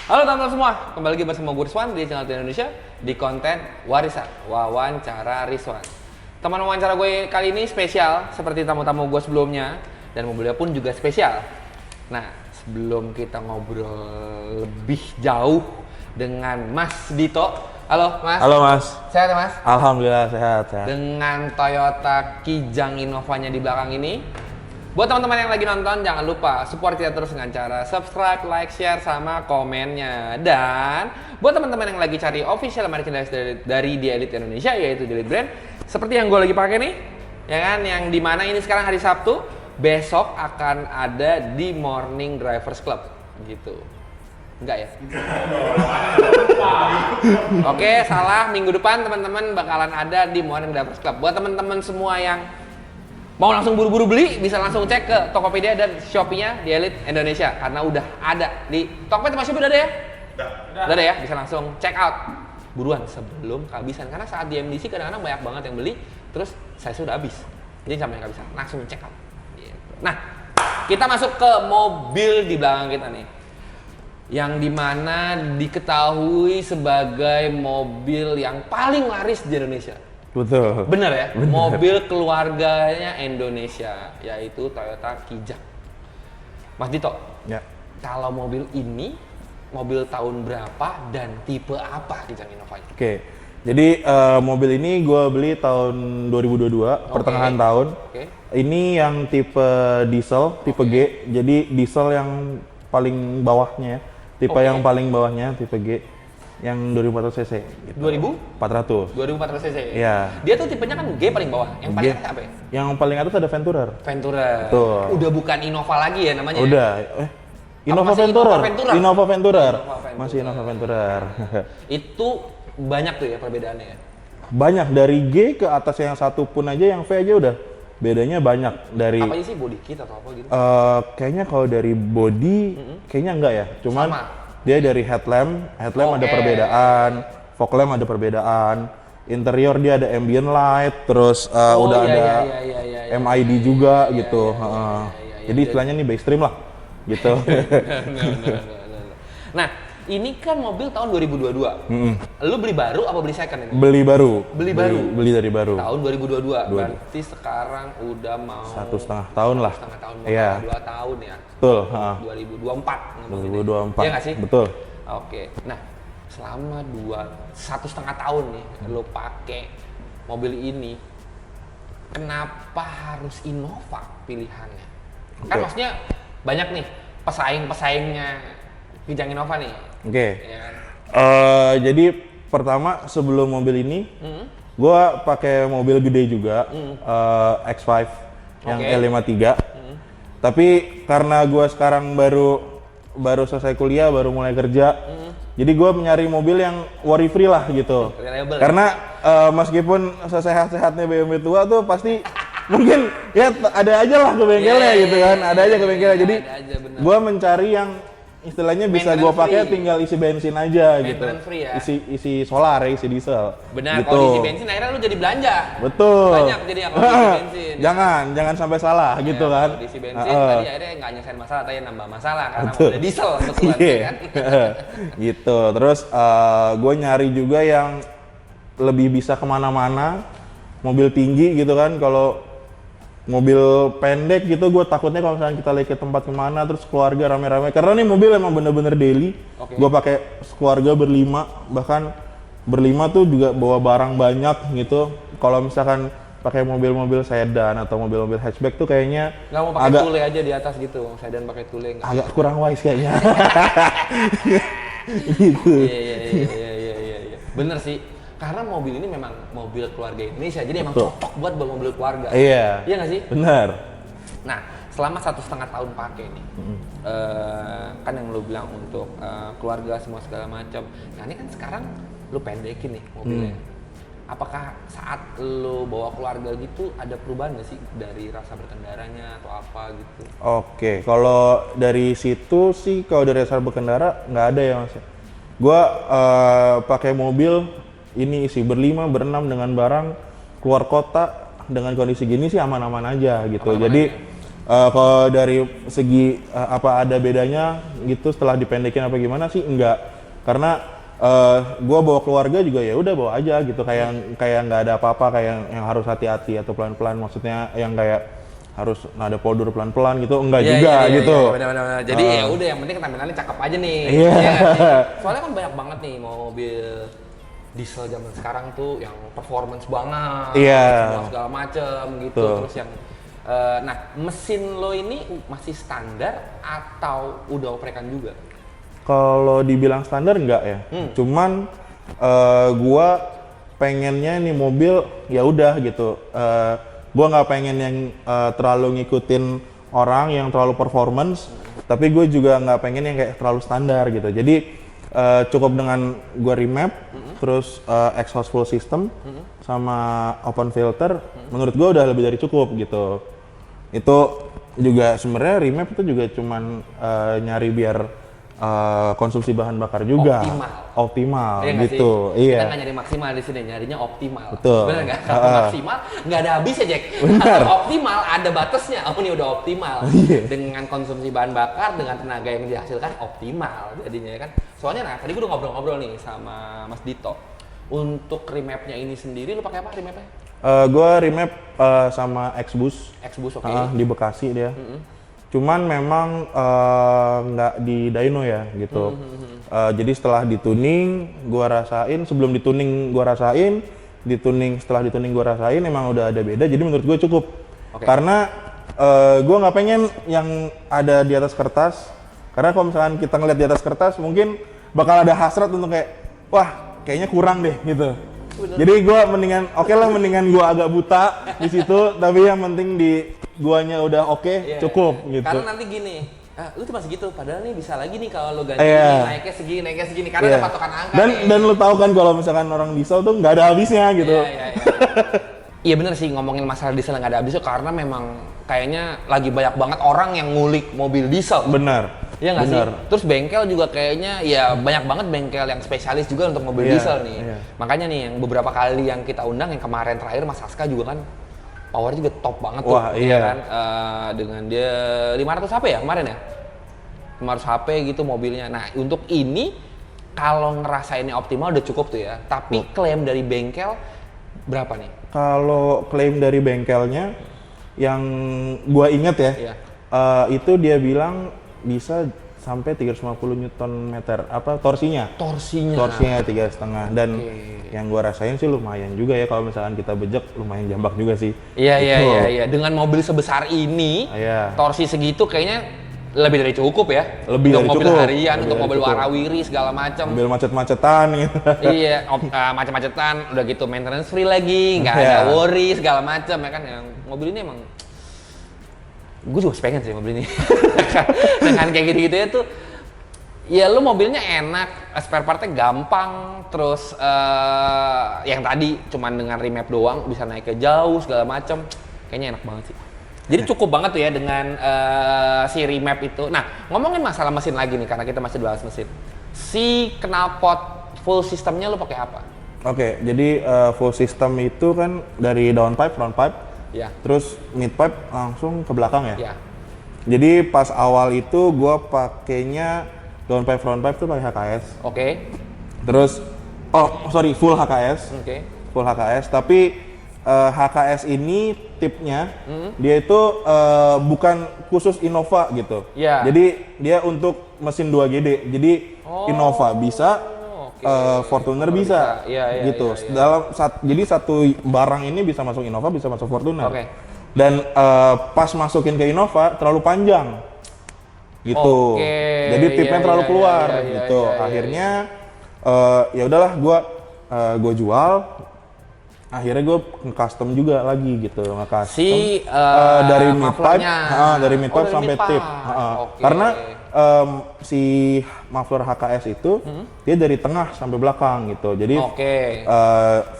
Halo teman-teman semua, kembali lagi bersama gue Rizwan di channel Indonesia di konten Warisan Wawancara Rizwan. Teman wawancara gue kali ini spesial seperti tamu-tamu gue sebelumnya dan mobilnya pun juga spesial. Nah, sebelum kita ngobrol lebih jauh dengan Mas Dito. Halo Mas. Halo Mas. Sehat ya Mas? Alhamdulillah sehat. Dengan Toyota Kijang Innova-nya di belakang ini. Buat teman-teman yang lagi nonton, jangan lupa support kita terus dengan cara subscribe, like, share, sama komennya. Dan buat teman-teman yang lagi cari official merchandise dari The Elite Indonesia, yaitu The Elite Brand, seperti yang gue lagi pakai nih, ya kan? Yang dimana ini sekarang hari Sabtu, besok akan ada di Morning Drivers Club, gitu. Enggak ya? Oke, salah. Minggu depan teman-teman bakalan ada di Morning Drivers Club. Buat teman-teman semua yang mau langsung buru-buru beli, bisa langsung cek ke Tokopedia dan Shopee-nya The Elite Indonesia karena udah ada di Tokopedia. Masih udah ada ya? Udah ada ya? Bisa langsung check out buruan sebelum kehabisan karena saat di MDC kadang-kadang banyak banget yang beli terus saya sudah habis. Jadi sampai kehabisan, langsung check out. Gitu. Nah, kita masuk ke mobil di belakang kita nih. Yang dimana diketahui sebagai mobil yang paling laris di Indonesia. Betul. Bener ya? Bener. Mobil keluarganya Indonesia, yaitu Toyota Kijang. Mas Dito, Ya. kalau mobil ini, mobil tahun berapa dan tipe apa Kijang Innova-nya? Oke. Jadi mobil ini gue beli tahun 2022, pertengahan tahun. Oke. Ini yang tipe diesel, tipe G. Jadi diesel yang paling bawahnya, tipe yang paling bawahnya, tipe G. Yang 2400 cc gitu. 2000? 400. 2400 cc. Iya. Dia tuh tipenya kan G paling bawah. Yang paling G. atas apa ya? Yang paling atas ada Venturer. Venturer. Betul. Udah bukan Innova lagi ya namanya? Udah. Innova masih Venturer. Innova Venturer? Innova Venturer. Innova Venturer. Masih Innova Venturer. Itu banyak tuh ya perbedaannya ya? Banyak, dari G ke atas yang satu pun aja, yang V aja udah bedanya banyak. Dari Apa aja sih, body kit atau apa gitu? kayaknya kalau dari body kayaknya enggak ya, cuman Sama. dia dari headlamp ada Oke. perbedaan, fog lamp ada perbedaan, interior dia ada ambient light, terus udah ada MID juga gitu. Jadi istilahnya nih base trim lah gitu. Nah, ini kan mobil tahun 2022. Lu beli baru apa beli second ini? Beli baru. Beli baru? Beli dari baru. Tahun 2022. Berarti sekarang udah mau 1,5 tahun lah. 1,5 tahun, Iya. 2 tahun ya. Betul. 2024 ngomongin. 2024. Iya nggak sih? Betul. Oke. Nah, selama 1,5 tahun nih lo pakai mobil ini, kenapa harus Innova pilihannya? Kan Oke. maksudnya banyak nih pesaing-pesaingnya Kijang Innova nih. Oke. Ya kan? Jadi pertama sebelum mobil ini, gua pakai mobil gede juga, X5 yang Oke. E53. Tapi karena gua sekarang baru selesai kuliah, baru mulai kerja, jadi gua mencari mobil yang worry free lah gitu. Reliable. Karena meskipun sesehat-sehatnya BMW tua tuh pasti mungkin ya ada aja lah ke bengkelnya Iya, gitu kan, ada aja ke bengkelnya. Jadi ada aja, bener. gua mencari yang istilahnya bisa gua Maintenance pakai free. tinggal isi bensin aja gitu. Maintenance free ya. Isi solar, isi diesel. Benar, gitu. kalau isi bensin akhirnya lu jadi belanja. Betul. Banyak jadi yang kalau isi bensin. Jangan sampai salah gitu Ya, kan. kalau diisi bensin tadi akhirnya nggak nyelesain masalah, tapi nambah masalah karena Betul. udah diesel kebetulan Iya. ya kan. Gitu. Terus gue nyari juga yang lebih bisa kemana-mana, mobil tinggi gitu kan. Kalau mobil pendek gitu gue takutnya kalau misalnya kita lagi ke tempat kemana terus keluarga rame-rame, karena nih mobil emang bener-bener daily. Oke. Gue pakai keluarga berlima, bahkan berlima tuh juga bawa barang banyak gitu. Kalau misalkan pakai mobil-mobil sedan atau mobil-mobil hatchback tuh kayaknya Nggak mau pakai agak tule aja di atas gitu, sedan pakai tule nggak? agak kurang wise kayaknya. Gitu. Iya. Bener sih, karena mobil ini memang mobil keluarga Indonesia, jadi emang Betul. cocok buat bawa mobil keluarga. Iya. Iya nggak sih? Benar. Nah, selama 1,5 tahun pakai nih, kan yang lu bilang untuk keluarga semua segala macam. Nah ini kan sekarang lu pendekin nih mobilnya. Apakah saat lu bawa keluarga gitu ada perubahan nggak sih dari rasa berkendaranya atau apa gitu? Oke, kalau dari situ sih, kalau dari rasa berkendara nggak ada ya mas. Gua pakai mobil ini isi berlima, berenam dengan barang keluar kota dengan kondisi gini sih aman-aman aja gitu. Aman-aman Jadi aja. Kalau dari segi apa ada bedanya gitu setelah dipendekin apa gimana sih enggak, karena gua bawa keluarga juga ya udah bawa aja gitu, kayak nggak ada apa-apa, kayak yang harus hati-hati atau pelan-pelan, maksudnya yang kayak harus nada poldur pelan-pelan gitu enggak juga gitu. Iya, benar-benar. Jadi ya udah yang penting tampilannya cakep aja nih. Iya. Iya nggak sih? Soalnya kan banyak banget nih mobil diesel zaman sekarang tuh yang performance banget, Iya. semua segala macem gitu. Betul. Terus yang nah mesin lo ini masih standar atau udah oprekan juga? Kalau dibilang standar enggak ya, cuman gua pengennya nih mobil ya udah gitu. Gua nggak pengen yang terlalu ngikutin orang yang terlalu performance, tapi gue juga nggak pengen yang kayak terlalu standar gitu. Jadi cukup dengan gua remap, terus exhaust full system, sama open filter, menurut gua udah lebih dari cukup gitu. Itu juga sebenarnya remap itu juga cuman nyari biar konsumsi bahan bakar juga optimal Iya nggak gitu. sih? Iya. Kita nggak nyari maksimal di sini, nyarinya optimal. Betul. Bener nggak? Kalau maksimal nggak ada habisnya, Jack. Benar. Kalau optimal ada batasnya. Oh ini udah optimal. Iya. Dengan konsumsi bahan bakar, dengan tenaga yang dihasilkan optimal jadinya ya kan. Soalnya nah tadi gue udah ngobrol-ngobrol nih sama Mas Dito. Untuk remapnya ini sendiri, lu pakai apa remapnya? Gue remap sama Xbus. Xbus, oke. Di Bekasi dia. Cuman memang nggak di dyno ya gitu. Jadi setelah dituning, gua rasain, sebelum dituning gua rasain, setelah dituning gua rasain, emang udah ada beda. Jadi menurut gue cukup. Oke. Karena gua nggak pengen yang ada di atas kertas. Karena kalau misalkan kita ngeliat di atas kertas, mungkin bakal ada hasrat untuk kayak, wah kayaknya kurang deh gitu. Bener. Jadi gua mendingan, mendingan gua agak buta di situ, tapi yang penting di guanya udah Iya. cukup gitu. Karena nanti gini, lu cuma segitu, padahal nih bisa lagi nih kalau lu ganti Iya. ini, naiknya segini, karena Iya. ada patokan angka Dan nih. dan lu tahu kan kalau misalkan orang diesel tuh nggak ada habisnya gitu. Iya. Iya bener sih ngomongin masalah diesel nggak ada habisnya karena memang kayaknya lagi banyak banget orang yang ngulik mobil diesel. Benar. Iya nggak sih? Benar. Terus bengkel juga kayaknya ya banyak banget bengkel yang spesialis juga untuk mobil Iya, diesel nih. iya. Makanya nih yang beberapa kali yang kita undang yang kemarin terakhir Mas Saska juga kan powernya juga top banget tuh. Wah, iya. ya kan? Dengan dia 500 HP ya kemarin ya? 500 HP gitu mobilnya. Nah untuk ini kalau ngerasainnya optimal udah cukup tuh ya. Tapi klaim dari bengkel berapa nih? Kalau klaim dari bengkelnya yang gua inget ya, Iya. itu dia bilang bisa sampai 350 Nm apa torsinya. Torsinya. 3,5, dan Oke. yang gua rasain sih lumayan juga ya, kalau misalkan kita bejek lumayan jambak juga sih. Iya, Gitu. iya. Dengan mobil sebesar ini, Iya. torsi segitu kayaknya lebih dari cukup ya. Lebih untuk dari mobil cukup. harian, Lebih untuk dari mobil cukup. warawiri segala macam. Mobil macet-macetan gitu. Iya, macet-macetan, udah gitu maintenance free lagi, nggak Iya. ada worry segala macam ya kan. Yang mobil ini emang gue juga pengen sih mobil ini. Dengan kayak gitu-gitu ya tuh, ya lu mobilnya enak, spare partnya gampang, terus yang tadi cuman dengan remap doang bisa naik ke jauh segala macam, kayaknya enak banget sih. Jadi cukup banget tuh ya dengan si remap itu. Nah ngomongin masalah mesin lagi nih karena kita masih bahas mesin. Si knalpot full sistemnya lu pakai apa? Oke, jadi full system itu kan dari downpipe, frontpipe, Ya, terus midpipe langsung ke belakang ya. ya. Jadi pas awal itu gua pakainya downpipe, frontpipe tuh pakai HKS. Oke, Terus full HKS. oke. Full HKS, tapi HKS ini tipnya dia itu bukan khusus Innova gitu. Iya. Jadi dia untuk mesin 2GD. Jadi Oh, Innova bisa, oke. Fortuner bisa. Iya, gitu. iya. Jadi satu barang ini bisa masuk Innova, bisa masuk Fortuner. Oke. Dan pas masukin ke Innova terlalu panjang. Gitu. Oke, Jadi tipnya iya, terlalu iya, keluar iya, iya, gitu. iya, iya, Akhirnya ya udahlah gua jual. Akhirnya gue custom juga lagi gitu, nge-custom Si dari midpipe, mufflernya. dari midpipe dari sampai midpipe. tip. Oke. Karena si muffler HKS itu dia dari tengah sampai belakang gitu. Jadi Oke.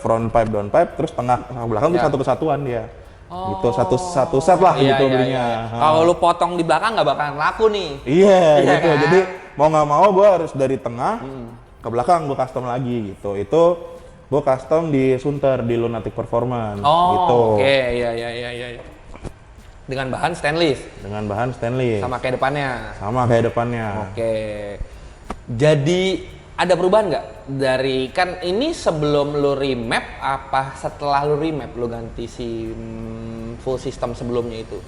front pipe, down pipe, terus tengah sampai belakang itu Ya. satu kesatuan dia. Gitu, satu set lah Iya, gitu iya, belinya. iya. Kalau lu potong di belakang nggak bakalan laku nih. Iya, Iya gitu. kan? Jadi mau nggak mau gue harus dari tengah ke belakang gue custom lagi gitu. Itu gue custom di Sunter di Lunatic Performance gitu. Oke, iya. Dengan bahan stainless. Dengan bahan stainless. Sama kayak depannya. Sama kayak depannya. Oke. Jadi ada perubahan nggak dari kan ini sebelum lo remap apa setelah lo remap lo ganti si full system sebelumnya itu?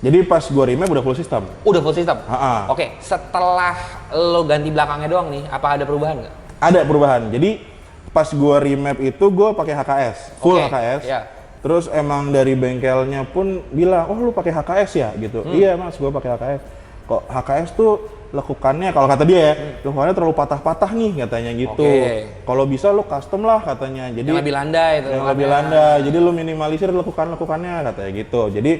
Jadi pas gua remap udah full system. Udah full system? Ha-ha. Oke, setelah lo ganti belakangnya doang nih, apa ada perubahan nggak? Ada perubahan. Jadi pas gua remap itu gua pakai HKS, full Oke, HKS. iya. Terus emang dari bengkelnya pun bilang, "Oh, lu pakai HKS ya?" gitu. "Iya, Mas, gua pakai HKS." Kok HKS tuh lekukannya kalau kata dia ya, lekukannya terlalu patah-patah nih katanya gitu. Oke. Kalau bisa lu custom lah katanya. Jadi Yang lebih landai itu. yang lebih landai. Jadi lu minimalisir lekukannya katanya gitu. Jadi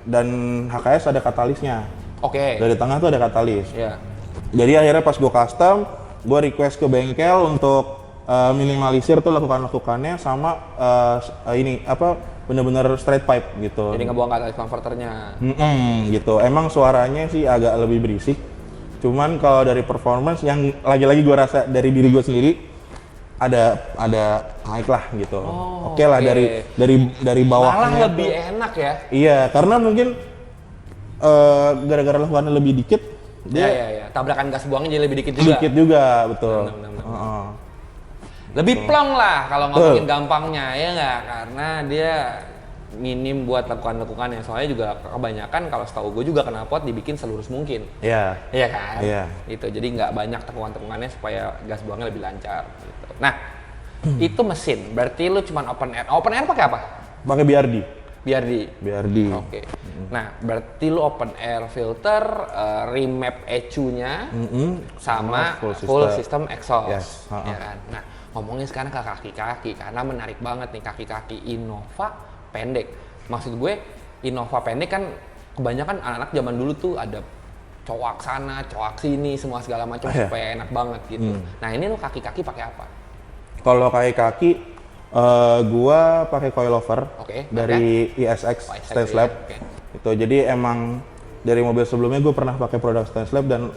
dan HKS ada katalisnya. Oke. Dari tengah tuh ada katalis. Iya. Jadi akhirnya pas gue custom, gue request ke bengkel untuk minimalisir tuh lekukannya sama ini apa bener-bener straight pipe gitu. Jadi ngebuang katalis converternya. Gitu. Emang suaranya sih agak lebih berisik. Cuman kalau dari performance yang lagi-lagi gue rasa dari diri gue sendiri ada naik lah gitu. Oh, Oke lah dari bawahnya. Malah lebih enak ya. Iya, karena mungkin gara-gara lekukannya lebih dikit, Iya. Tabrakan gas buangnya jadi lebih dikit juga. dikit juga, betul. Benar. Lebih plong lah kalau ngomongin gampangnya ya nggak, karena dia minim buat lekukan-lekukannya. Soalnya juga kebanyakan kalau setahu gue juga knalpot dibikin selurus mungkin. Iya. Iya kan? Iya. Itu jadi nggak banyak tekukan-tekukannya supaya gas buangnya lebih lancar. Gitu. Nah, itu mesin. Berarti lu cuma open air. Open air pakai apa? Pakai BRD. BRD. Oke. Nah, berarti lu open air filter, remap ECU-nya, sama full system exhaust. Yes. Ya kan? Nah, ngomongin sekarang ke kaki-kaki, karena menarik banget nih kaki-kaki Innova pendek. Maksud gue, Innova pendek kan kebanyakan anak-anak zaman dulu tuh ada coak sana, coak sini, semua segala macam supaya enak banget gitu. Nah, ini lu kaki-kaki pakai apa? Kalau kaki, gua pakai coilover dari ISX Stanslab. Itu jadi emang dari mobil sebelumnya gue pernah pakai produk Stanslab dan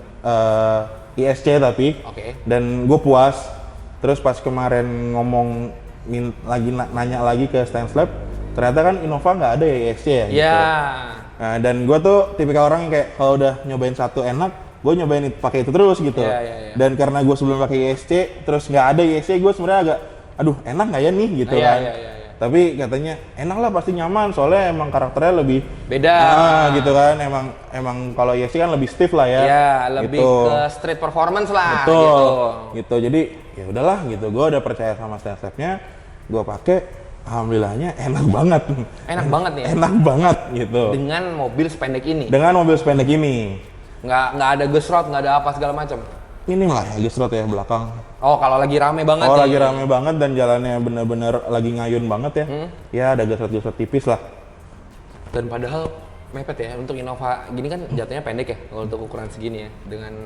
ISC tapi dan gue puas. Terus pas kemarin ngomong nanya lagi ke Stanslab, ternyata kan Innova nggak ada ya ISC ya. Gitu. Nah, dan gue tuh tipikal orang yang kayak kalau udah nyobain satu enak, gue nyobain pakai itu terus gitu. Dan karena gue sebelum pakai ISC, terus nggak ada ISC, gue sebenarnya agak, aduh enak nggak ya nih gitu kan. Tapi katanya enak lah, pasti nyaman, soalnya emang karakternya lebih beda. Gitu kan, emang kalau ISC kan lebih stiff lah ya. Iya, lebih gitu. ke street performance lah. Betul. Gitu. Jadi ya udahlah gitu, gue udah percaya sama Stanslab-nya, gue pakai. Alhamdulillahnya enak banget. Enak banget nih. Enak banget gitu. Dengan mobil sependek ini. Nggak ada gesrot, nggak ada apa segala macam. Minim lah ya gesrot ya belakang. Oh, kalau lagi rame banget. Lagi rame banget dan jalannya bener-bener lagi ngayun banget ya. Ya ada gesrot-gesrot tipis lah. Dan padahal mepet ya untuk Innova gini kan jatuhnya pendek ya kalau untuk ukuran segini ya, dengan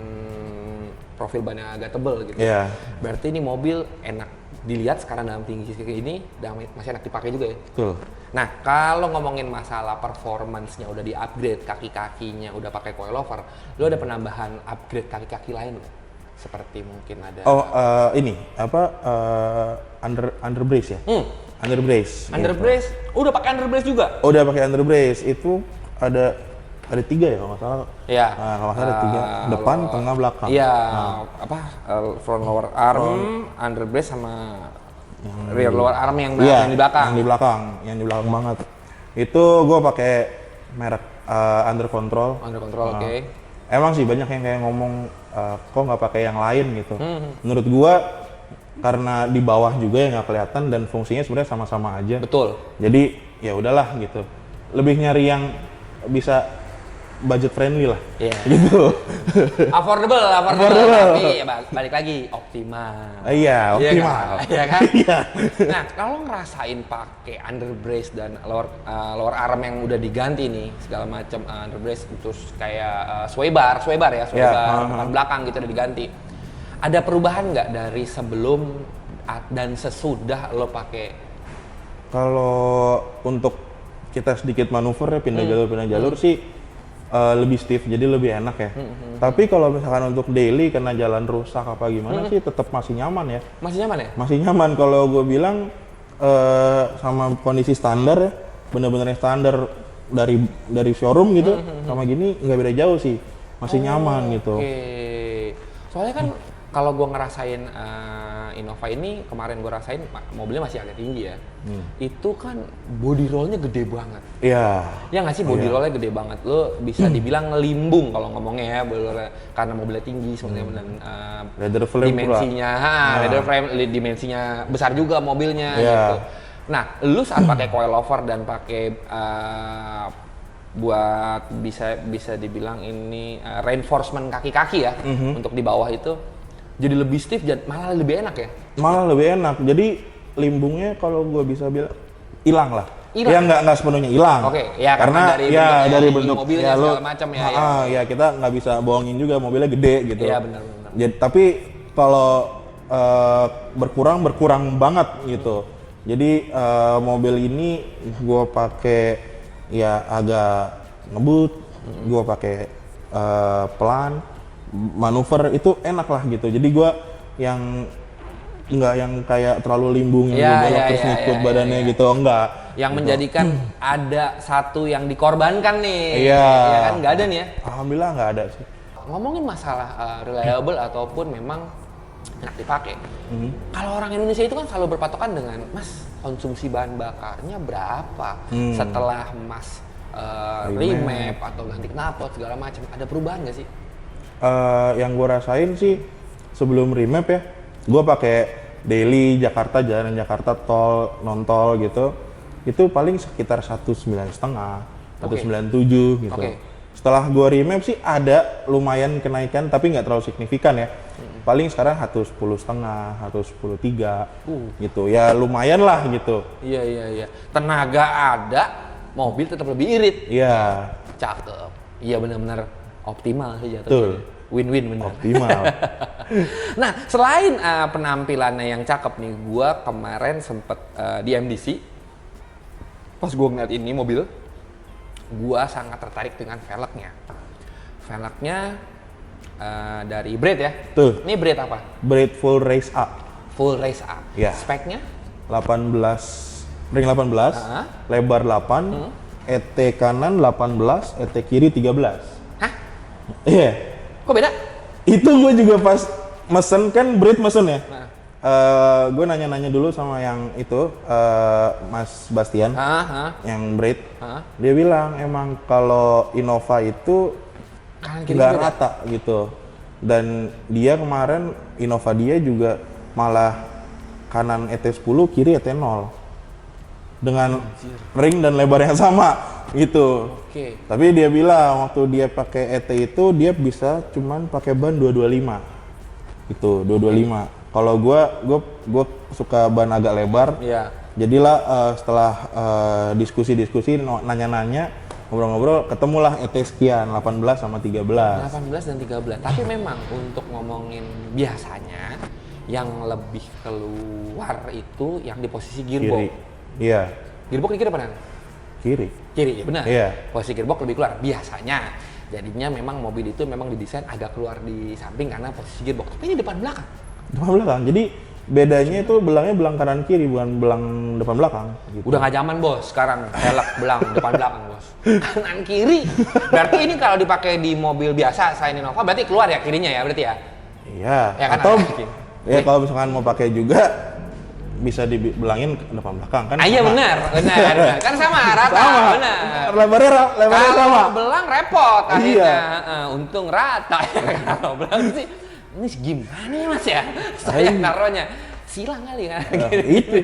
profil bannya agak tebel gitu. Iya. Berarti ini mobil enak dilihat sekarang dalam tinggi kayak ini dan masih enak dipakai juga ya. Betul. Nah, kalau ngomongin masalah performance-nya udah di-upgrade, kaki-kakinya udah pakai coilover, lo ada penambahan upgrade kaki-kaki lain nggak? Seperti mungkin ada ini apa under brace ya? Under brace. Under brace, udah pakai under brace juga? Udah pakai under brace. Itu ada 3 ya kalau nggak salah. Iya. Nah, kalau nggak salah ada 3, depan, tengah, belakang. Iya. Front lower arm, under brace sama rear lower arm yang di belakang. Yang di belakang banget. Itu gue pakai merek Under Control. Under Control, oke. Emang sih banyak yang kayak ngomong kok nggak pakai yang lain gitu. Menurut gue karena di bawah juga ya nggak kelihatan dan fungsinya sebenarnya sama-sama aja. Betul. Jadi ya udahlah gitu. Lebih nyari yang bisa budget friendly lah. Iya. Gitu. Affordable. Tapi ya balik lagi optimal. Iya, optimal. Iya kan? Nah, kalau ngerasain pakai under brace dan lower arm yang udah diganti nih segala macam under brace terus kayak sway bar belakang gitu udah diganti. Ada perubahan nggak dari sebelum dan sesudah lo pakai? Kalau untuk kita sedikit manuver ya pindah jalur sih lebih stiff, jadi lebih enak ya. Tapi kalau misalkan untuk daily karena jalan rusak apa gimana sih tetap masih nyaman ya. Masih nyaman ya? Masih nyaman kalau gue bilang sama kondisi standar ya. bener-bener standar dari showroom gitu sama gini nggak beda jauh sih, masih nyaman gitu. Oke. Soalnya kan kalau gua ngerasain Innova ini kemarin gua rasain mobilnya masih agak tinggi ya. Itu kan body rollnya gede banget. Iya. Ya nggak sih, body rollnya gede banget. Lo bisa dibilang ngelimbung kalau ngomongnya ya, body rollnya, karena mobilnya tinggi sebenarnya dan Leather frame dimensinya, leather frame dimensinya besar juga mobilnya Iya. gitu. Nah, lu saat pakai coilover dan pakai buat bisa dibilang ini reinforcement kaki-kaki ya untuk di bawah itu jadi lebih stiff dan malah lebih enak ya. Malah lebih enak. Jadi limbungnya kalau gua bisa bilang hilang lah. Hilang? Ya nggak sepenuhnya hilang. Oke, ya karena dari bentuk mobilnya ya lo, segala macam ya. ya kita nggak bisa bohongin juga mobilnya gede gitu. Iya benar. Jadi, tapi kalau berkurang banget gitu. Jadi mobil ini gua pakai ya agak ngebut, gua pakai pelan, manuver itu enak lah gitu. Jadi gua yang nggak yang kayak terlalu limbung yang belok terus ngikut badannya gitu, enggak. Yang gitu. menjadikan ada satu yang dikorbankan nih. Iya. Ya kan nggak ada nih ya. Alhamdulillah nggak ada sih. Ngomongin masalah reliable ataupun memang enak dipakai. Kalau orang Indonesia itu kan selalu berpatokan dengan Mas konsumsi bahan bakarnya berapa setelah Mas remap atau ganti knalpot segala macam. Ada perubahan nggak sih? Yang gue rasain sih sebelum remap ya, gue pakai daily Jakarta, jalanan Jakarta, tol, non tol gitu, itu paling sekitar 19,5, 197 gitu. Setelah gue remap sih ada lumayan kenaikan tapi nggak terlalu signifikan ya. Paling sekarang 110,5, 110,3 gitu. Ya lumayan lah gitu. Iya. Tenaga ada, mobil tetap lebih irit. Iya. Cakep. Iya benar-benar optimal sih jatuhnya. Betul. Win-win benar. Optimal. Nah, selain penampilannya yang cakep nih, gua kemarin sempet di MDC. Pas gua ngeliat ini mobil, gua sangat tertarik dengan velgnya. Velgnya dari Breed ya. Tuh. Ini Breed apa? Breed Full Race A. Full Race A. Ya. Speknya? 18, ring 18, lebar 8, ET kanan 18, ET kiri 13. Hah? Iya. Kok beda? Itu gue juga pas mesen kan Breed mesen ya. Nah. Gue nanya-nanya dulu sama yang itu Mas Bastian, yang Breed. Dia bilang emang kalau Innova itu nggak rata gitu. Dan dia kemarin Innova dia juga malah kanan ET10, kiri ET0 dengan ring dan lebar yang sama gitu. Tapi dia bilang waktu dia pakai ET itu dia bisa cuman pakai ban 225 gitu, 225. Kalau gue suka ban agak lebar. Jadilah setelah diskusi-diskusi nanya-nanya ngobrol-ngobrol ketemulah ET sekian 18 sama 13. 18 dan 13. Tapi memang untuk ngomongin biasanya yang lebih keluar itu yang di posisi gearbox. Iya. Gearbox di kiri apa kanan? Kiri. Kiri, ya benar. Iya. Posisi gearbox lebih keluar biasanya. Jadinya memang mobil itu memang didesain agak keluar di samping karena posisi gearbox. Tapi ini depan belakang. Depan belakang. Jadi bedanya itu belangnya belang kanan kiri bukan belang depan belakang. Gitu. Udah nggak zaman bos sekarang velg belang depan belakang bos. Kanan kiri. Berarti ini kalau dipakai di mobil biasa selain Innova berarti keluar ya kirinya ya berarti ya? Iya. Ya, kan atau ya kalau misalkan mau pakai juga bisa dibelangin ke depan belakang kan? Iya benar. Kan sama rata. Sama. Benar. Lebarnya sama. Kalau belang repot akhirnya. Iya. Untung rata. Kalau belang sih ini gimana mas ya? Saya naruhnya silang kali kan? Itu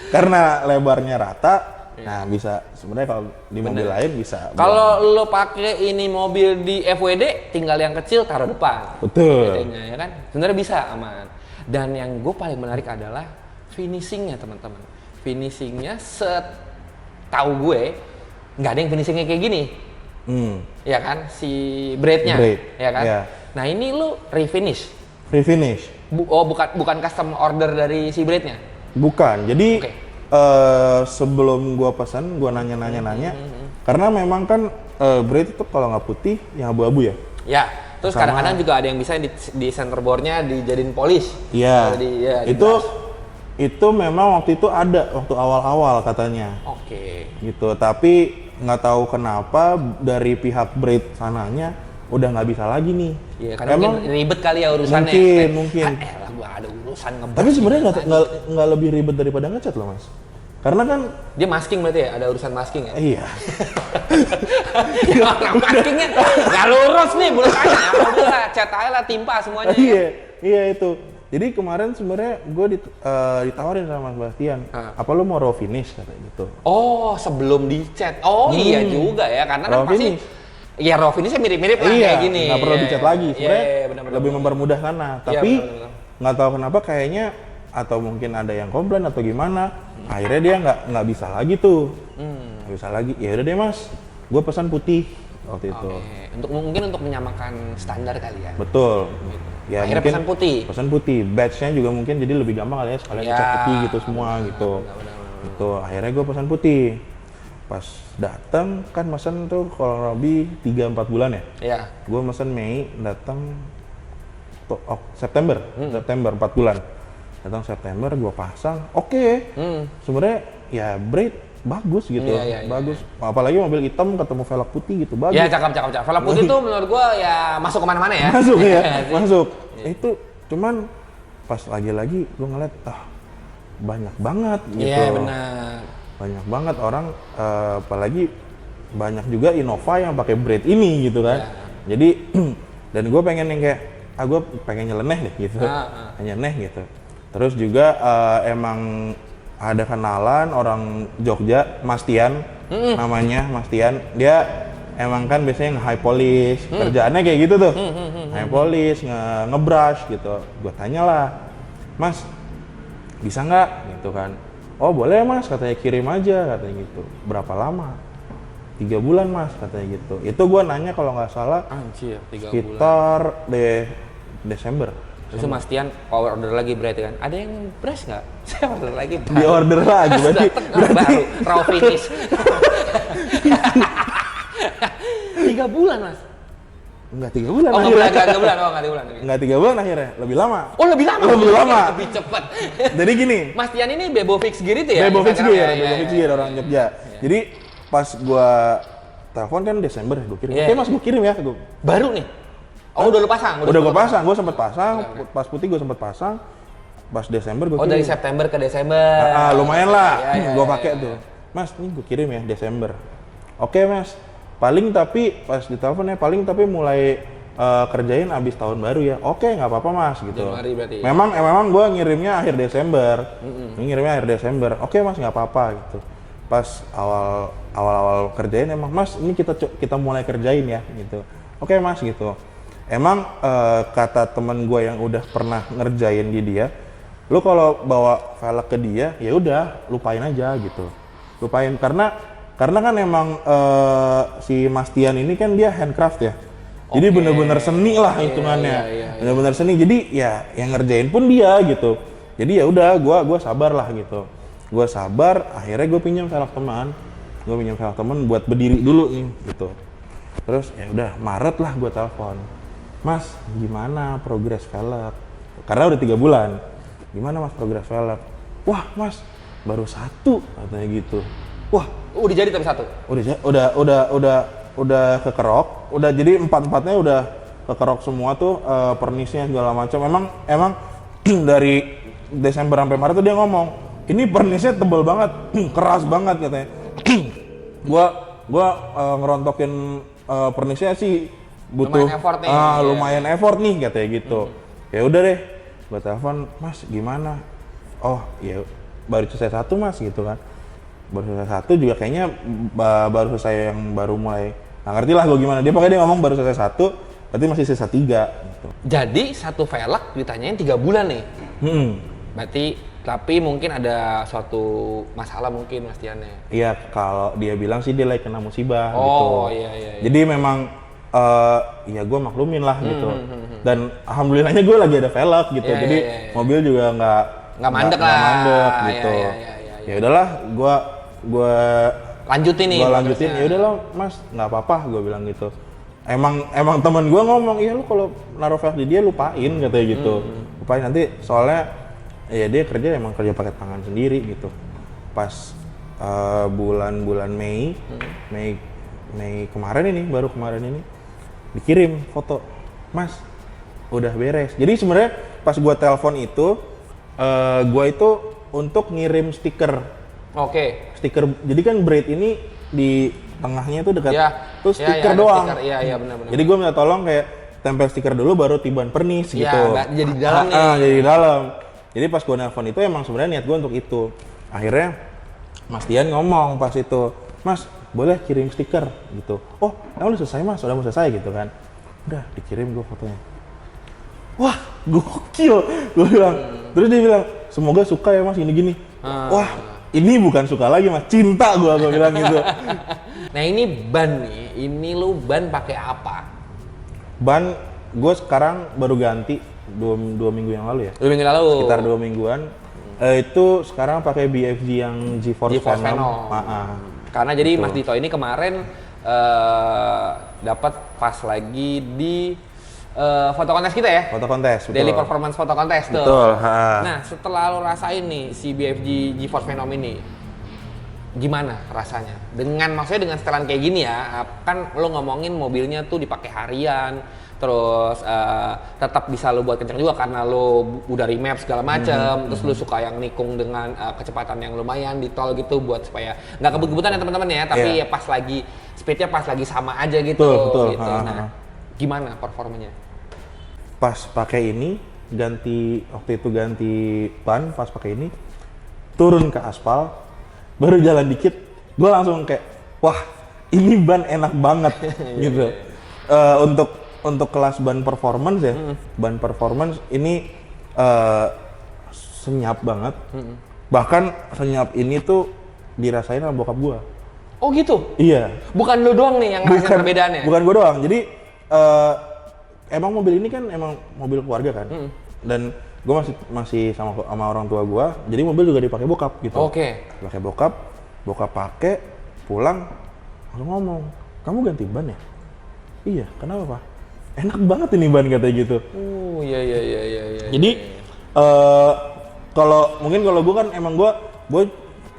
karena lebarnya rata, nah bisa sebenarnya kalau di mobil lain bisa. Kalau lo pakai ini mobil di FWD, tinggal yang kecil taruh depan. Betul. Ya kan? Sebenarnya bisa aman. Dan yang gue paling menarik adalah finishingnya teman-teman. Finishingnya setahu gue nggak ada yang finishingnya kayak gini. Ya kan? Si Breednya. Ya kan? Yeah. Nah ini lu refinish. Refinish. Bukan custom order dari si Breednya. Bukan. Jadi sebelum gua pesan, gua nanya. Karena memang kan Breed itu kalau nggak putih, yang abu-abu ya. Ya. Terus kadang-kadang juga ada yang bisa di center boardnya dijadiin polish. Iya. Itu Itu memang waktu itu ada, waktu awal-awal katanya. Oke. Gitu, tapi nggak tahu kenapa dari pihak Braid sananya udah nggak bisa lagi nih. Iya, karena mungkin ribet kali ya urusannya. Mungkin. Lah gua ada urusan ngebahas. Tapi sebenarnya nggak lebih ribet daripada ngecat loh mas. Karena kan dia masking berarti ya, ada urusan masking ya. iya. Ya, orang maskingnya nggak lurus nih bulu tanya. Udah cat aja lah, timpa semuanya. Iya itu. Jadi kemarin sebenarnya gue ditawarin sama Mas Bastian, apa lu mau raw finish katanya gitu. Oh, sebelum dicat. Oh iya juga ya, karena kan pasti ya raw finishnya mirip-mirip lah kayak gini. Nggak perlu dicat lagi, sebenarnya lebih bener. mempermudah sana. Tapi nggak tahu kenapa kayaknya atau mungkin ada yang komplain atau gimana, akhirnya dia nggak bisa lagi tuh, nggak bisa lagi. Ya udah deh mas, gue pesan putih waktu itu. Mungkin untuk menyamakan standar kali ya. Betul. Ya akhirnya mungkin pesan putih. Batch-nya juga mungkin jadi lebih gampang kali ya, sekalian cat putih gitu semua gitu. Itu akhirnya gue pesan putih. Pas datang kan mesen tuh kalau lebih 3-4 bulan ya. Iya. Gue mesen Mei, datang September 4 bulan. Datang September gue pasang, oke. Sebenarnya ya Braid bagus gitu, bagus. Apalagi mobil hitam ketemu velg putih gitu, bagus. Ya cakep. Velg putih tuh menurut gua ya masuk kemana-mana ya. Masuk ya, masuk. Itu cuman pas lagi-lagi gua ngeliat, banyak banget gitu. Iya benar. Banyak banget orang, apalagi banyak juga Innova yang pakai Braid ini gitu kan. Jadi dan gue pengen yang kayak, gue pengen nyeleneh deh gitu, nyeleneh gitu. Terus juga emang ada kenalan orang Jogja, Mas Tian, namanya Mas Tian. Dia emang kan biasanya nge-high polish, kerjaannya kayak gitu tuh. High polish, nge-brush gitu. Gue tanya lah, Mas, bisa nggak? Gitu kan. Oh boleh mas, katanya kirim aja, katanya gitu. Berapa lama? 3 bulan mas, katanya gitu. Itu gue nanya kalau nggak salah, anjir, 3 sekitar Desember. Terus Mas Tian power order lagi berarti kan? Ada yang brush nggak? Saya order lagi. Di order lagi berarti baru raw finish. 3 bulan mas? Enggak 3 bulan. Oh enggak 3 bulan, Enggak 3 bulan akhirnya, lebih lama. Oh lebih lama? Lebih lama. Lebih cepat. Jadi gini. Mas Tian ini Bebo Fix Gear itu ya? Bebo Fix Gear orang Jogja. Jadi pas gua telepon kan Desember gua kirim. Oke mas, gua kirim ya. Baru nih? Oh udah lu pasang? Udah gua pasang, gua sempet pasang. Pas putih gua sempet pasang. Pas Desember gua kirim. Oh dari September ke Desember. Lumayan lah. Gua pakai tuh. Mas, ini gua kirim ya Desember. Oke mas. Paling tapi pas diteleponnya paling tapi mulai kerjain abis tahun baru ya. Oke, nggak apa-apa mas gitu. Januari berarti. Memang gua ngirimnya akhir Desember. Ngirimnya akhir Desember. Oke mas, nggak apa-apa gitu. Pas awal kerjain emang mas ini kita mulai kerjain ya gitu. Oke mas gitu. Emang kata temen gue yang udah pernah ngerjain di dia, lu kalau bawa velg ke dia ya udah lupain aja gitu, lupain karena kan emang si Mas Tian ini kan dia handcraft ya, jadi bener-bener seni lah hitungannya, bener-bener seni. Jadi ya yang ngerjain pun dia gitu. Jadi ya udah gue sabar lah gitu, gue sabar. Akhirnya gue pinjam velg teman, buat berdiri dulu nih gitu. Terus ya udah Maret lah gue telepon. Mas, gimana progres velg? Karena udah 3 bulan. Gimana mas progres velg? Wah mas, baru 1 katanya gitu. Wah, udah jadi tapi 1? Udah kekerok. Udah jadi 4-4-nya udah kekerok semua tuh, pernisnya segala macam. Emang dari Desember sampai Maret tuh dia ngomong, ini pernisnya tebel banget, keras banget katanya. gua ngerontokin pernisnya sih butuh lumayan effort nih. Lumayan effort nih katanya gitu. Ya udah deh, gua telepon, Mas gimana? Oh ya baru selesai 1 mas gitu kan. Baru selesai 1 juga kayaknya baru selesai yang baru mulai. Nggak ngerti lah gua gimana. Dia pokoknya dia ngomong baru selesai 1, berarti masih sisa 3 gitu. Jadi 1 velg ditanyain 3 bulan nih. Berarti tapi mungkin ada suatu masalah mungkin Mas Tiannya. Iya, kalau dia bilang sih dia lagi kena musibah gitu. Oh iya. Jadi memang ya gue maklumin lah gitu. Dan alhamdulillahnya gue lagi ada velg gitu. Jadi mobil juga nggak mandek gitu. Ya udahlah, gue lanjutin nih. Gue lanjutin. Ya udahlah mas, nggak apa-apa gue bilang gitu. Emang temen gue ngomong, iya lu kalau naruh velg di dia lupain katanya gitu. Lupain nanti soalnya ya dia emang kerja pakai tangan sendiri gitu. Pas bulan-bulan Mei kemarin ini, baru kemarin ini dikirim foto, Mas udah beres. Jadi sebenarnya pas gua telepon itu, gua itu untuk ngirim stiker. Oke. Stiker, jadi kan braid ini di tengahnya itu dekat, Ya. terus stiker doang. Iya benar-benar. Jadi gua minta tolong kayak tempel stiker dulu baru tiban pernis Ya, gitu. jadi di dalam nih. Jadi di dalam. Jadi pas gua nelfon itu emang sebenarnya niat gua untuk itu. Akhirnya Mas Dian ngomong pas itu, Mas boleh kirim stiker gitu. Oh, udah selesai Mas, udah mau selesai gitu kan. Udah dikirim gua fotonya. Wah, gokil, gue bilang. Terus dia bilang, semoga suka ya Mas gini-gini. Wah, ini bukan suka lagi Mas, cinta gue bilang gitu. Nah ini ban nih, ini lu ban pakai apa? Ban, gue sekarang baru ganti 2 minggu yang lalu ya. 2 minggu lalu. Sekitar 2 mingguan. Itu sekarang pakai BFG yang GeForce Venom. Karena jadi Betul. Mas Dito ini kemarin dapat pas lagi di foto kontes kita ya? Foto kontes, betul. Daily Performance Foto Kontes tuh. Betul. Nah, setelah lo rasain nih si BFG GeForce Venom ini, gimana rasanya? Maksudnya dengan setelan kayak gini ya, kan lo ngomongin mobilnya tuh dipakai harian, terus tetap bisa lo buat kencang juga karena lo udah remap segala macam, terus lo suka yang nikung dengan kecepatan yang lumayan di tol gitu buat supaya nggak kebut-kebutan ya teman-teman ya, tapi ya pas lagi speednya pas lagi sama aja gitu. Betul. Gitu. Nah, gimana performanya? Pas pakai ini, waktu itu ganti ban, pas pakai ini, turun ke aspal, baru jalan dikit, gue langsung kayak, wah ini ban enak banget gitu. Untuk kelas ban performance ya, ban performance ini senyap banget. Bahkan senyap ini tuh dirasain sama bokap gue. Oh gitu? Iya. Bukan lo doang nih yang ngerasain perbedaannya? Bukan gue doang, jadi emang mobil ini kan emang mobil keluarga kan, dan gue masih sama orang tua gue, jadi mobil juga dipakai bokap gitu. Oke. Pakai bokap pakai, pulang langsung ngomong, kamu ganti ban ya? Iya, kenapa Pak? Enak banget ini ban katanya gitu. Iya. Jadi kalau gue kan emang gue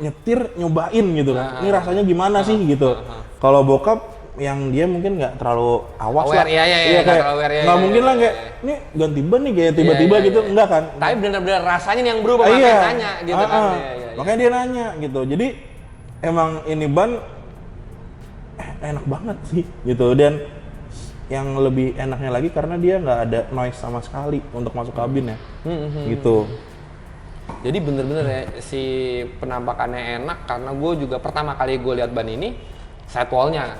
nyetir nyobain gitu kan, ini rasanya gimana sih gitu. Kalau bokap yang dia mungkin nggak terlalu awas lah, iya, kayak nggak mungkin lah kayak ini ganti ban nih kayak tiba-tiba gitu, enggak kan? Tapi benar-benar rasanya yang berubah, makanya nanya gitu kan? Makanya dia nanya gitu. Jadi emang ini ban enak banget sih gitu, dan yang lebih enaknya lagi karena dia nggak ada noise sama sekali untuk masuk kabin ya, gitu. Jadi bener-bener ya si penampakannya enak karena gue juga pertama kali gue lihat ban ini sidewallnya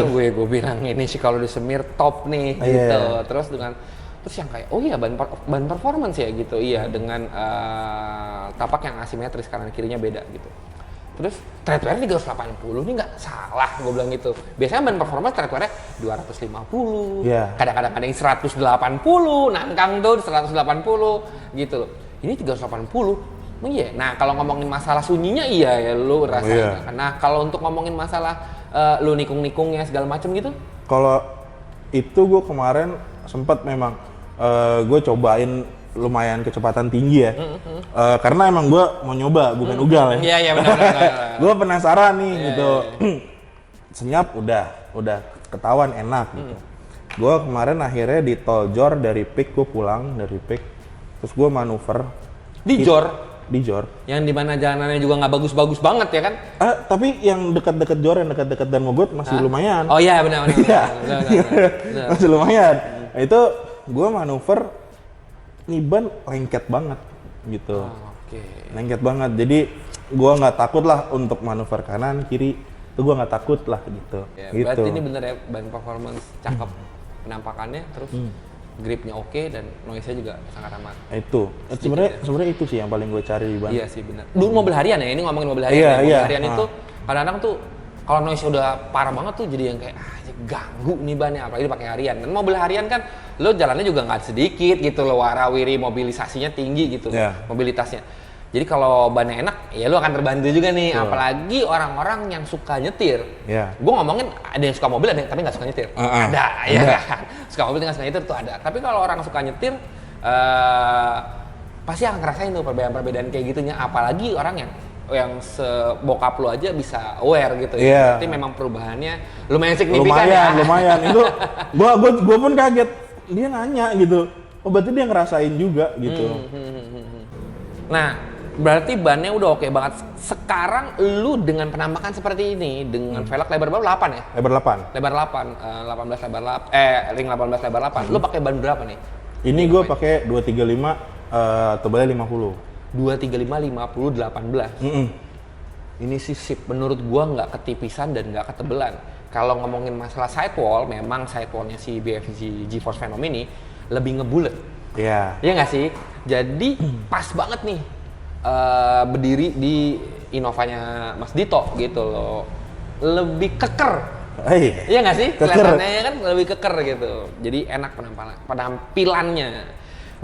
gue bilang ini sih kalau disemir top nih gitu. Terus yang kayak oh iya ban performance ya gitu, iya dengan tapak yang asimetris kanan kirinya beda gitu. Terus tread wear 380 ini nggak salah gue bilang gitu. Biasanya ban performance tread wear 250, kadang-kadang ada yang 180, nangkang tuh 180 gitu loh. Ini 380. Iya. Nah, kalau ngomongin masalah sunyinya iya ya lu rasain. Nah, kalau untuk ngomongin masalah lu nikung-nikungnya segala macam gitu? Kalau itu gue kemarin sempat memang gue cobain lumayan kecepatan tinggi ya. Karena emang gue mau nyoba, bukan ugal ya. Iya benar. Gue penasaran nih gitu. Senyap udah ketahuan enak gitu. Gue kemarin akhirnya di tol Jor dari Pik, gue pulang dari Pik, terus gue manuver di Jor. Yang dimana jalanannya juga nggak bagus-bagus banget ya kan? Tapi yang dekat-dekat Jor, yang dekat-dekat dan Mogot masih lumayan. Oh iya benar. Masih lumayan. Nah, itu gue manuver nih ban lengket banget gitu. Lengket banget. Jadi gue nggak takut lah untuk manuver kanan kiri. Itu gue nggak takut lah gitu. Berarti gitu. ini bener ya ban performance cakep penampakannya, terus gripnya oke dan noise-nya juga sangat aman. Itu sebenarnya itu sih yang paling gue cari di ban. Iya sih benar. Dulu mobil harian ya, ini ngomongin mobil harian. Mobil harian itu kadang-kadang tuh kalau noise udah parah banget tuh jadi yang kayak ganggu nih bannya, apalagi pakai harian. Dan mobil harian kan lo jalannya juga nggak sedikit gitu loh, warawiri mobilisasinya tinggi gitu mobilitasnya. Jadi kalau bannya enak, ya lo akan terbantu juga nih. Apalagi orang-orang yang suka nyetir. Gue ngomongin ada yang suka mobil, ada yang tapi nggak suka nyetir. Ada, ya kan. Suka mobil nggak suka nyetir tuh ada. Tapi kalau orang suka nyetir, pasti akan ngerasain tuh perbedaan-perbedaan kayak gitunya. Apalagi orang yang sebokap lu aja bisa aware gitu ya. Iya. Berarti memang perubahannya lumayan signifikan ya. Lumayan. Itu gua pun kaget. Dia nanya gitu. Oh berarti dia ngerasain juga gitu. Nah, berarti bannya udah oke banget. Sekarang lu dengan penampakan seperti ini, dengan velg lebar berapa? 8 ya? Lebar 8. Lebar 8, 18 lebar 8, ring 18 lebar 8. Lu pakai ban berapa nih? Ini gue pakai 235 tebalnya 50. 235 50 18. Ini sih sip, menurut gua nggak ketipisan dan nggak ketebelan. Kalau ngomongin masalah sidewall, memang sidewallnya si BFG GeForce Phenom ini lebih ngebulet. Iya. Iya nggak sih? Jadi pas banget nih berdiri di Innovanya Mas Dito gitu loh. Lebih keker. Iya nggak sih? Keker. Kelihatannya kan lebih keker gitu. Jadi enak penampilannya.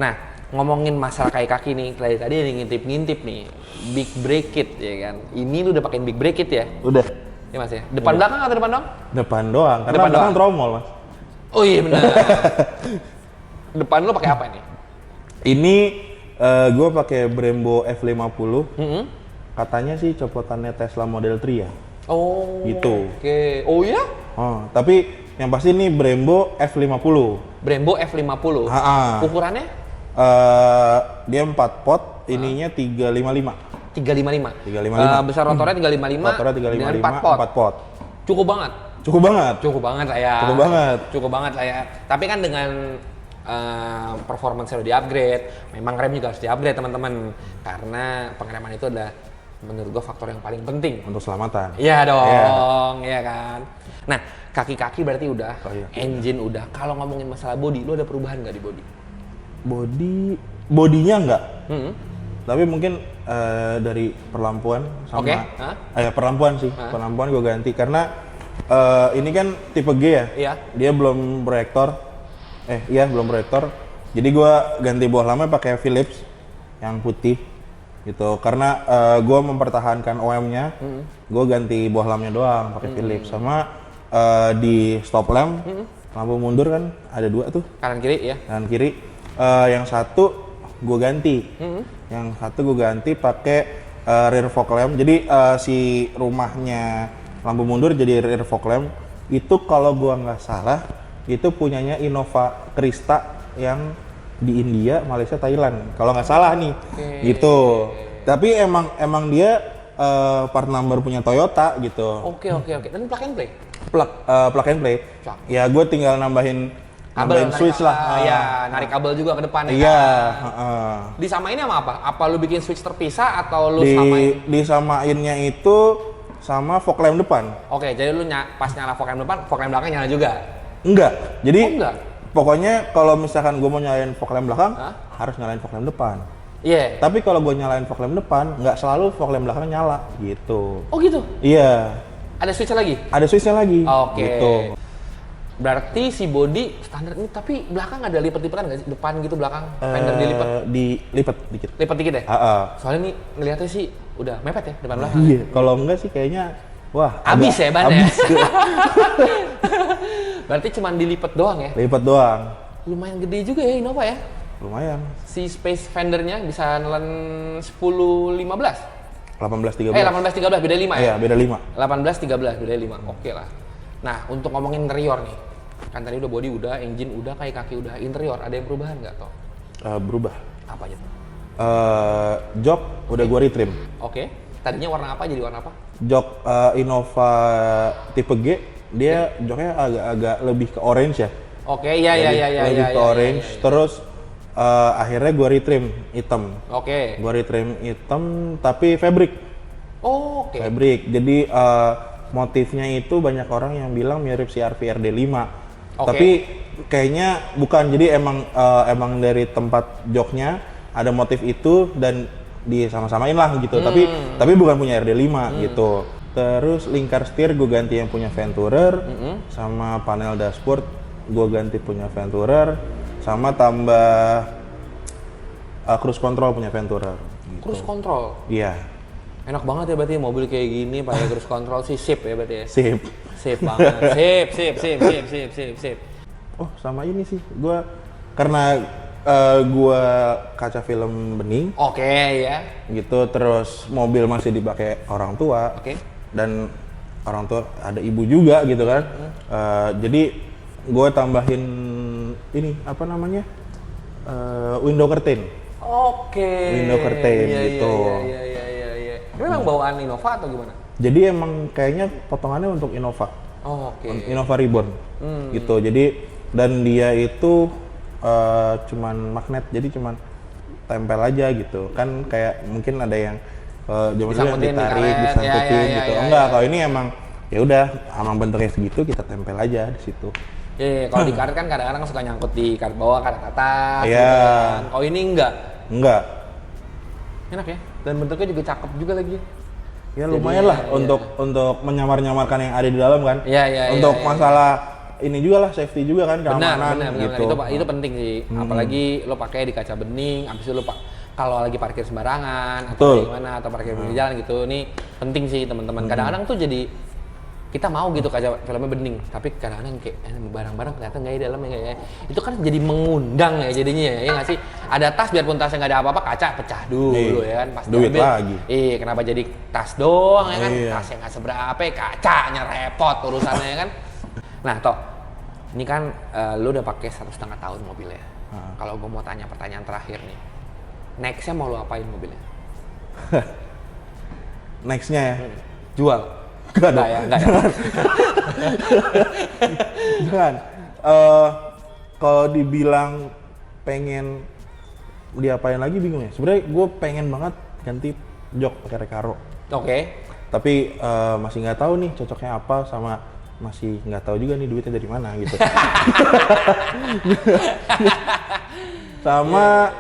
Nah, ngomongin masalah kaki nih, tadi ada ngintip-ngintip nih. Big brake kit ya kan. Ini lu udah pakein big brake kit ya? Udah. Iya Mas ya. Depan belakang atau depan dong? Depan doang. Karena Depan belakang doang. tromol, Mas. Oh iya benar. Depan lu pakai apa ini? Ini gue pakai Brembo F50. Katanya sih copotannya Tesla Model 3 ya. Oh. Gitu. Oke. Oh ya? Oh, tapi yang pasti ini Brembo F50. Brembo F50. Ha-ha. Ukurannya? Dia 4 pot, ininya 355. 355. 355. Besar rotornya 355. Rotornya dengan 355, 4 pot. 4 pot. Cukup banget. Cukup banget. Cukup banget lah ya. Cukup banget. Cukup banget lah ya. Tapi kan dengan performance udah di-upgrade, memang rem juga harus di-upgrade teman-teman. Karena pengereman itu adalah menurut gua faktor yang paling penting. Untuk selamatan. Iya dong, iya kan. Nah, kaki-kaki berarti udah, Oh, iya. engine udah. Kalau ngomongin masalah body, lu ada perubahan nggak di body? Bodinya enggak. Hmm. Tapi mungkin dari perlampuan sama Oke, hah? Perlampuan sih. Hah? Perlampuan gue ganti karena ini kan tipe G ya. Iya. Dia belum proyektor. Iya belum proyektor. Jadi gue ganti boh lama pakai Philips yang putih gitu. Karena gue mempertahankan OM-nya. Gue ganti boh lamnya doang pakai Philips sama di stop lamp lampu mundur kan ada 2 tuh. Kanan kiri ya? Kanan kiri. Yang satu gue ganti. Yang satu gue ganti pakai rear fog lamp. Jadi si rumahnya lampu mundur jadi rear fog lamp. Itu kalau gue nggak salah itu punyanya Innova Krista yang di India, Malaysia, Thailand. Kalau nggak salah nih, gitu. Tapi emang dia part number punya Toyota gitu. Oke. Dan plug and play? Plug and play. Cak. Ya gue tinggal nambahin switch lah. Iya, narik kabel juga ke depan ya. Iya. Kan? Disamainnya sama apa? Apa lu bikin switch terpisah atau lu samain? Disamainnya itu sama fog lamp depan. Oke, jadi lu pas nyala fog lamp depan, fog lamp belakang nyala juga? Enggak. Jadi enggak? Pokoknya kalau misalkan gue mau nyalain fog lamp belakang, Hah? harus nyalain fog lamp depan. Iya. Tapi kalau gue nyalain fog lamp depan, nggak selalu fog lamp belakang nyala gitu. Oh gitu? Iya. Ada switch lagi? Ada switchnya lagi. Oke. Gitu. Berarti si body standar ini, tapi belakang ada lipat-lipatan nggak sih? Depan gitu belakang, fender dilipat? Dilipat dikit. Lipat dikit ya? Soalnya nih ngeliatnya sih udah mepet ya depan belakang. Iya. Kalau enggak sih kayaknya, wah. Habis ya ban ya? Habis. Berarti cuma dilipat doang ya? Lipat doang. Lumayan gede juga ya Innova ya? Lumayan. Si space fendernya bisa nelen 10-15? 18-13. 18-13, beda 5 ya? Iya, beda 5. 18-13, beda 5, oke lah. Nah, untuk ngomongin interior nih, kan tadi udah body udah, engine udah, kaki udah, interior ada yang perubahan nggak toh? Berubah. Apa aja tuh? Jok udah gua retrim. Oke, tadinya warna apa jadi warna apa? Jok Innova tipe G, dia joknya agak-agak lebih ke orange ya. Oke, iya. Lebih ke orange, terus akhirnya gua retrim hitam. Oke. Gua retrim hitam tapi fabric. Oh, oke. Fabric. Jadi motifnya itu banyak orang yang bilang mirip CR-V RD5. Oke. Tapi kayaknya bukan. Jadi emang dari tempat joknya ada motif itu dan disama-samain lah gitu. Tapi bukan punya RD5 gitu. Terus lingkar setir gue ganti yang punya Venturer, sama panel dashboard gue ganti punya Venturer, sama tambah cruise control punya Venturer. Gitu. Cruise control? Iya. Enak banget ya berarti mobil kayak gini pakai cruise control sih, sip ya berarti ya? Sip. Sip banget, sip. Oh sama ini sih, gue karena Gua kaca film bening Oke, ya. gitu, terus mobil masih dipakai orang tua. Oke. Dan orang tua ada ibu juga gitu kan. Jadi gue tambahin ini apa namanya, window curtain. Oke. Window curtain Iya, gitu. Iya. Ini memang bawaan Innova atau gimana? Jadi emang kayaknya potongannya untuk Innova, Oke. Innova Reborn gitu. Jadi dan dia itu cuman magnet, jadi cuman tempel aja gitu kan, kayak mungkin ada yang zaman dulu yang Disangkutin, ditarik, dikaret, disangkutin ya, gitu. ya, Enggak, ya. kalau ini emang ya udah emang bentuknya segitu, kita tempel aja di situ. Iya, kalau di karet kan kadang-kadang suka nyangkut di karet bawah, karet atas. Iya. Gitu kan. Kalau ini enggak. Enggak. Enak ya. Dan bentuknya juga cakep juga lagi. Ya Jadi, lumayan lah iya. untuk menyamar-nyamarkan yang ada di dalam kan. Iya. Untuk iya. masalah ini juga lah, safety juga kan, keamanan Benar. gitu. Itu penting sih. Apalagi lo pakai di kaca bening, habis itu lo kalau lagi parkir sembarangan Betul. atau gimana atau parkir di jalan gitu. Ini penting sih teman-teman. Kadang-kadang tuh jadi kita mau gitu kaca filmnya bening, tapi kadang-kadang kayak barang-barang ternyata nggak di dalamnya kayak itu kan jadi mengundang ya jadinya ya nggak sih. Ada tas biarpun tasnya nggak ada apa-apa, kaca pecah dulu ya kan pas Duit diambil. lagi. Kenapa jadi tas doang ya kan? Iya. Tasnya nggak seberapa, kacanya repot urusannya ya kan. Nah, Tok, ini kan lu udah pakai 1,5 tahun mobilnya. Kalau gue mau tanya pertanyaan terakhir nih, nextnya mau lu apain mobilnya? Nextnya ya. Jual? Enggak dong. Enggak ya. Jangan. Kalau dibilang pengen diapain lagi bingung ya. Sebenarnya gue pengen banget ganti jok pakai Recaro. Oke. Tapi masih nggak tahu nih cocoknya apa, sama masih nggak tahu juga nih duitnya dari mana gitu. Sama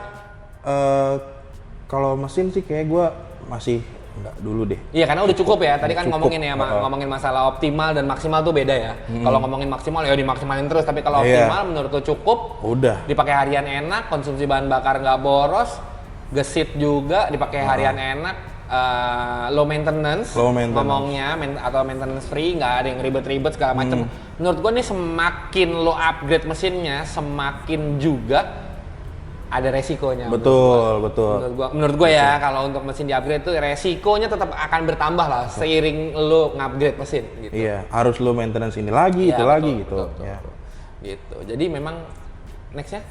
kalau mesin sih kayak gue masih nggak dulu deh. Iya, karena udah cukup ya. Tadi kan Cukup. ngomongin ya, ngomongin masalah optimal dan maksimal tuh beda ya. Kalau ngomongin maksimal ya dimaksimalin terus, tapi kalau Iya. optimal menurut lu cukup, Udah. dipakai harian enak, konsumsi bahan bakar nggak boros, gesit juga, dipakai harian enak, low maintenance, ngomongnya atau maintenance free, nggak ada yang ribet-ribet segala macem. Menurut gua nih semakin lo upgrade mesinnya, semakin juga ada resikonya. Betul. Menurut gua ya, kalau untuk mesin di-upgrade tuh resikonya tetap akan bertambah lah seiring lo ngupgrade mesin gitu. Iya, harus lo maintenance ini lagi, Iya, itu betul, lagi betul, gitu. betul, Ya. betul. Gitu. Jadi memang nextnya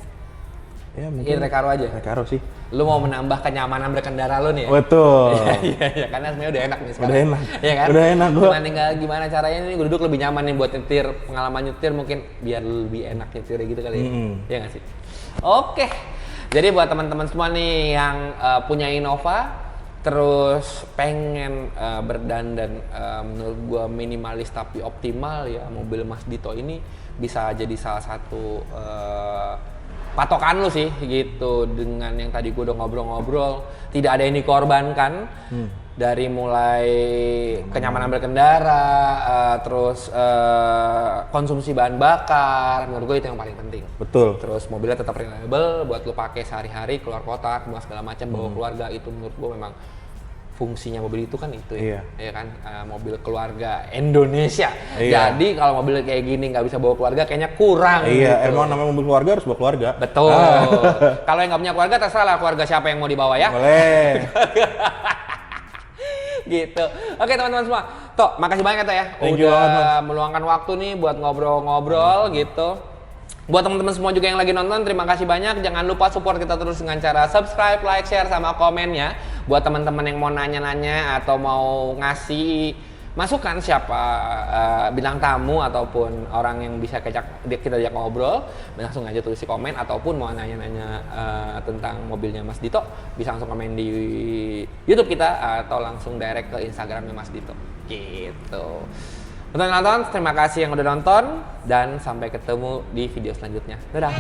Ya mungkin Recaro aja. Recaro sih. Lu mau menambah kenyamanan berkendara lu nih ya? Betul. Iya, karena sebenarnya udah enak nih sekarang. Udah enak. Iya kan? Udah enak gua. Cuman tinggal gimana caranya nih gue duduk lebih nyaman nih buat nyetir, pengalaman nyetir mungkin biar lebih enak nyetirnya gitu kali ya. Iya nggak sih? Oke. Jadi buat teman-teman semua nih yang punya Innova terus pengen berdandan menurut gua minimalis tapi optimal ya, mobil Mas Dito ini bisa jadi salah satu patokan lu sih gitu. Dengan yang tadi gue udah ngobrol-ngobrol, tidak ada yang dikorbankan dari mulai kenyamanan berkendara, terus konsumsi bahan bakar, menurut gue itu yang paling penting. Betul. Terus mobilnya tetap reliable buat lu pakai sehari-hari, keluar kota, keluar segala macam, bawa keluarga, itu menurut gue memang fungsinya mobil itu kan itu ya, ya kan, mobil keluarga Indonesia. Iya. Jadi kalau mobil kayak gini nggak bisa bawa keluarga, kayaknya kurang. Iya, gitu. emang namanya mobil keluarga harus bawa keluarga. Betul. Kalau yang nggak punya keluarga terserah lah keluarga siapa yang mau dibawa ya. Boleh. Gitu. Oke teman-teman semua, Tok, makasih banyak ya Tok ya. Thank you banget, Udah meluangkan waktu nih buat ngobrol-ngobrol gitu. Buat teman-teman semua juga yang lagi nonton, terima kasih banyak. Jangan lupa support kita terus dengan cara subscribe, like, share, sama komennya. Buat teman-teman yang mau nanya-nanya atau mau ngasih masukan siapa bintang tamu ataupun orang yang bisa kita ajak ngobrol, langsung aja tulis di komen. Ataupun mau nanya-nanya tentang mobilnya Mas Dito, bisa langsung komen di YouTube kita atau langsung direct ke Instagramnya Mas Dito. Gitu. Untuk yang nonton, terima kasih yang udah nonton dan sampai ketemu di video selanjutnya. Dadah.